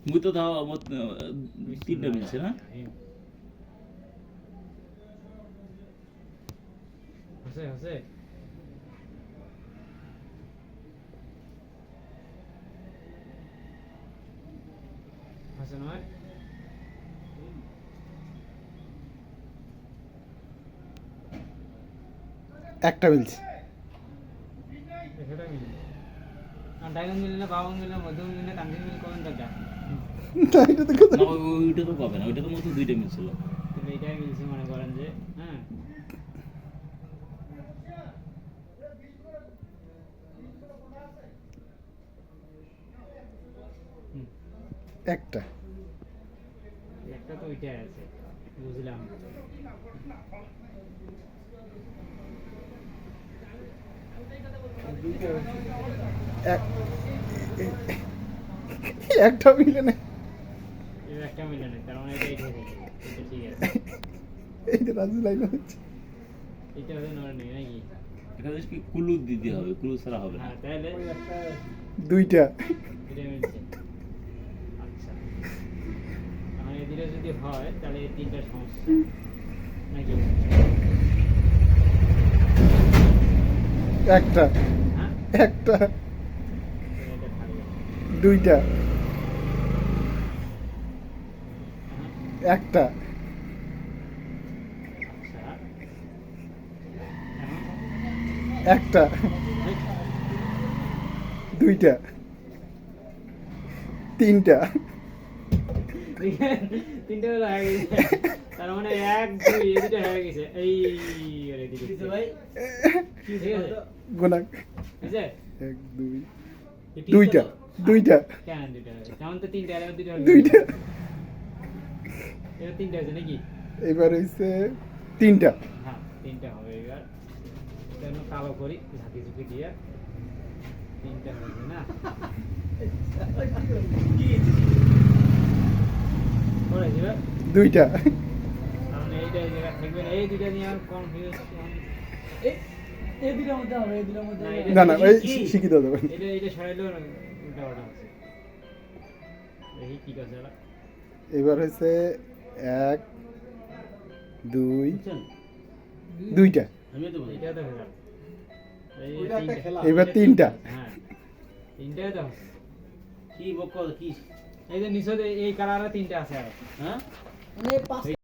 মুই তো তাও তিনটা মিলছে না হসে হসে হসে নয় একটা মিলছে এটা মিলে আর ডায়গন মিলে না বাবন মিলে মধ্যম মিলে কান্দি মিলে কোন দাদা না, এটা তো কথা না, ওইটা তো পাবে না ওইটা তো মতো দুইটা মিলছিল তুমি এটাই মিলছে মনে করেন যে হ্যাঁ একটা একটা তো ওইটাই আছে বুঝলাম এক- একটা মিলে না এই একটা মিলে না তার মানে এটাই ঠিক আছে এটা ঠিক আছে এই যে রাজু লাইন হচ্ছে এটা হলো নর নেই নাকি এখানে কি কুলু দিতে হবে কুলু ছাড়া হবে না হ্যাঁ তাহলে দুইটা এটা মিলছে আচ্ছা তাহলে এই দুটো যদি হয় তাহলে এই তিনটা সমস্যা নাকি একটা হ্যাঁ একটা তাহলে এটা থাকবে দুইটা হ্যাঁ একটা আচ্ছা এখন একটা দুইটা তিনটা তিনটে হলো হয়ে গেছে তার মানে এক দুই এই দুটো হয়ে গেছে এই আরে দিকে ভাই ঠিক আছে গোনা ঠিক আছে এক দুই দুইটা দুইটা কেন দুটো হয়েছে যেমন তো তিনটে আর এবার দুটো দুইটা এবার তিনটে হয়েছে নাকি এবার হইছে তিনটা হ্যাঁ তিনটে হবে এবার এটা আমি কালো করি ঝাঁকি ঝুঁকি দিয়ে তিনটে হয়েছে না করেছি এবার দুইটা কারণ এইটা এই জায়গা থাকবে না এই দুটো নিয়ে আর কনফিউজ এই দুটোর মধ্যে হবে, এই দুটোর মধ্যে হবে। না না ওই শিখিত দেবেন এটা সরাইলেও উল্টা পাল্টা হচ্ছে দেখি কি কাছে এলা এবার হয়েছে এক দুই দুইটা আমি তো বলি এইটা তো হয়ে গেল এই ওইটা একটা তিনটে। খেলা। এবার তিনটা হ্যাঁ তিনটাই তো হচ্ছে। কি বকল কি এই যে নিচে এই কালারে তিনটে আছে আর হ্যাঁ মানে পাঁচ